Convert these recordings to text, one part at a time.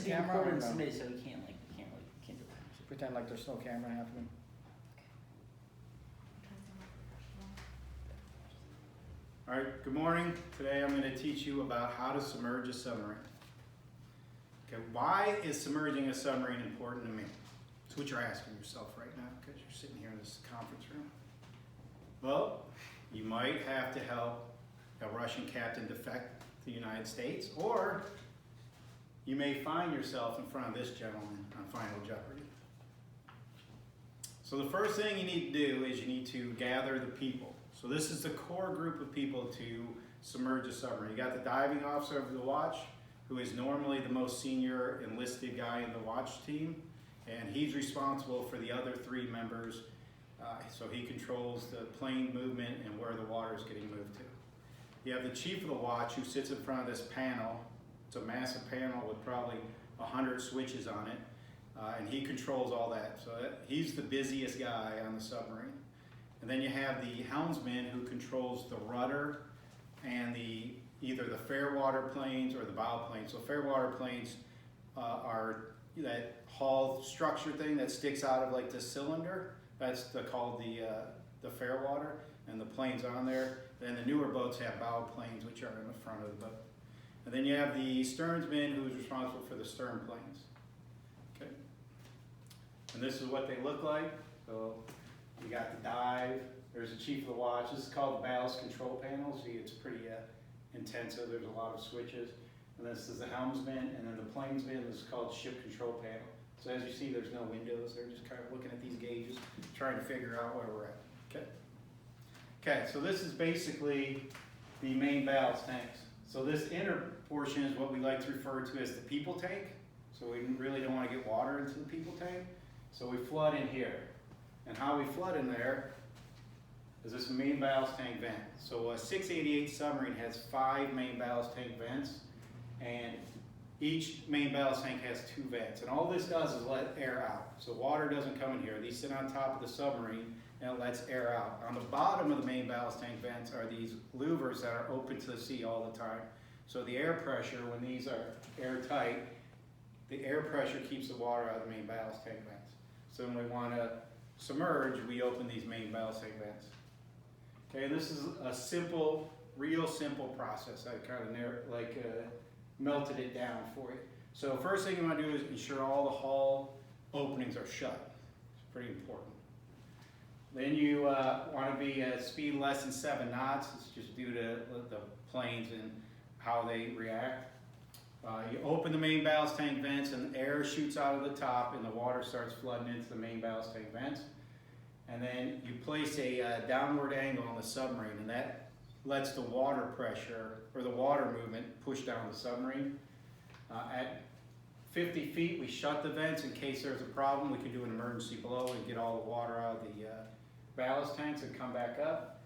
to be camera recorded or and no? submitted, so we can't do that. So pretend like there's no camera happening. All right, good morning. Today I'm going to teach you about how to submerge a submarine. Okay, why is submerging a submarine important to me? That's what you're asking yourself right now because you're sitting here in this conference room. Well, you might have to help a Russian captain defect to the United States, or you may find yourself in front of this gentleman on Final Jeopardy. So the first thing you need to do is you need to gather the people. So this is the core group of people to submerge a submarine. You got the diving officer of the watch, who is normally the most senior enlisted guy in the watch team, and he's responsible for the other three members. So he controls the plane movement and where the water is getting moved to. You have the chief of the watch, who sits in front of this panel. It's a massive panel with probably 100 switches on it, and he controls all that. So he's the busiest guy on the submarine. And then you have the helmsman, who controls the rudder and either the fair water planes or the bow planes. So fair water planes are that hull structure thing that sticks out of like the cylinder. That's called the fair water, and the planes on there. Then the newer boats have bow planes, which are in the front of the boat. And then you have the sternsman, who's responsible for the stern planes. Okay. And this is what they look like. So you got the dive. There's the chief of the watch. This is called the ballast control panel. See, it's pretty intensive. There's a lot of switches. And this is the helmsman, and then the planesman is called ship control panel. So as you see, there's no windows. They're just kind of looking at these gauges, trying to figure out where we're at. Okay. Okay. So this is basically the main ballast tanks. So this inner portion is what we like to refer to as the people tank. So we really don't want to get water into the people tank. So we flood in here. And how we flood in there is this main ballast tank vent. So a 688 submarine has 5 main ballast tank vents, and each main ballast tank has 2 vents. And all this does is let air out. So water doesn't come in here. These sit on top of the submarine, and it lets air out. On the bottom of the main ballast tank vents are these louvers that are open to the sea all the time. So the air pressure, when these are airtight, the air pressure keeps the water out of the main ballast tank vents. So when we want to submerge, we open these main ballast tank vents. Okay, and this is a simple, real simple process. I kind of melted it down for you. So first thing you want to do is ensure all the hull openings are shut. It's pretty important. Then you want to be at speed less than 7 knots. It's just due to the planes and how they react. You open the main ballast tank vents, and air shoots out of the top, and the water starts flooding into the main ballast tank vents. And then you place a downward angle on the submarine, and that lets the water pressure or the water movement push down the submarine. At 50 feet, we shut the vents in case there's a problem. We can do an emergency blow and get all the water out of the ballast tanks and come back up.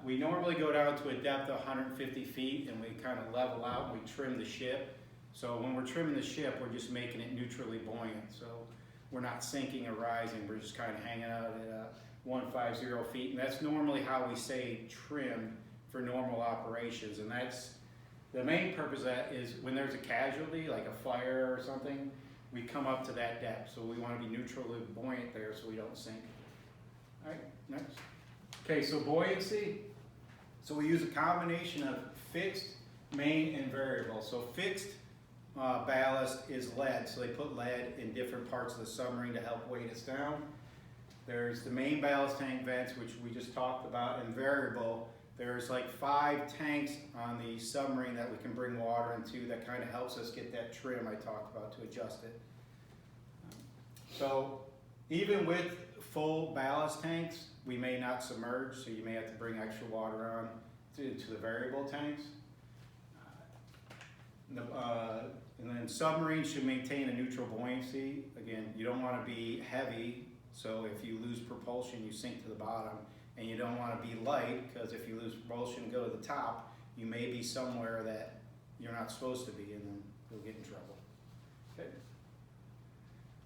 We normally go down to a depth of 150 feet, and we kind of level out and we trim the ship. So when we're trimming the ship, we're just making it neutrally buoyant. So we're not sinking or rising. We're just kind of hanging out at 150 feet. And that's normally how we say trim for normal operations. And that's the main purpose of that is when there's a casualty, like a fire or something, we come up to that depth. So we want to be neutrally buoyant there so we don't sink. All right, next. Okay, so buoyancy. So we use a combination of fixed, main, and variable. So fixed ballast is lead. So they put lead in different parts of the submarine to help weight us down. There's the main ballast tank vents, which we just talked about, and variable. There's like 5 tanks on the submarine that we can bring water into that kind of helps us get that trim I talked about to adjust it. So even with full ballast tanks, we may not submerge, so you may have to bring extra water on to the variable tanks. And then submarines should maintain a neutral buoyancy. Again, you don't want to be heavy, so if you lose propulsion, you sink to the bottom. And you don't want to be light, because if you lose propulsion and go to the top, you may be somewhere that you're not supposed to be, and then you'll get in trouble. Okay.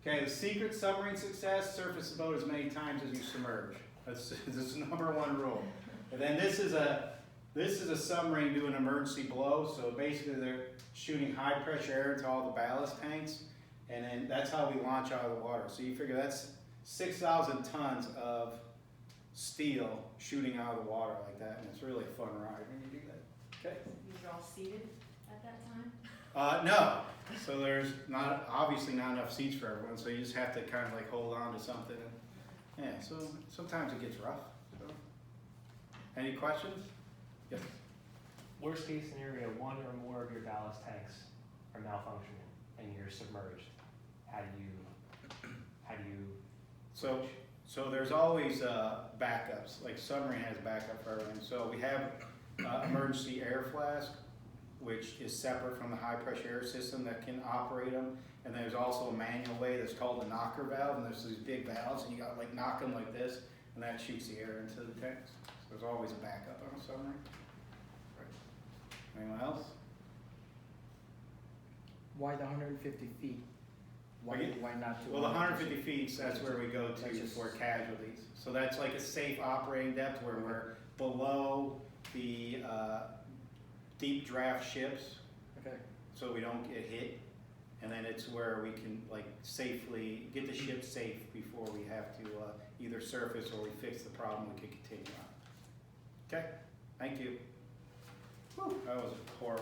Okay, the secret to submarine success: surface the boat as many times as you submerge. This is number 1 rule. And then this This is a submarine doing emergency blow, so basically they're shooting high pressure air into all the ballast tanks, and then that's how we launch out of the water. So you figure that's 6,000 tons of steel shooting out of the water like that, and it's really a fun ride when you do that. Okay. You were all seated at that time? No. So there's obviously not enough seats for everyone, so you just have to kind of like hold on to something. And, yeah, so sometimes it gets rough. So. Any questions? Yes. Worst case scenario, one or more of your ballast tanks are malfunctioning and you're submerged. How do you? So there's always backups. Like submarine has backup for everything. So we have emergency air flask, which is separate from the high pressure air system that can operate them. And there's also a manual way that's called the knocker valve, and there's these big valves, and you got like knock them like this, and that shoots the air into the tanks. So there's always a backup on a submarine. Right. Anyone else? Why the 150 feet? Why not 200? Well, the 150 feet, that's where we go to That's just- for casualties. So that's like a safe operating depth where we're below the deep draft ships, Okay. so we don't get hit. And then it's where we can like safely get the ship safe before we have to either surface or we fix the problem, we can continue on. Okay, thank you. Whew, that was horrible.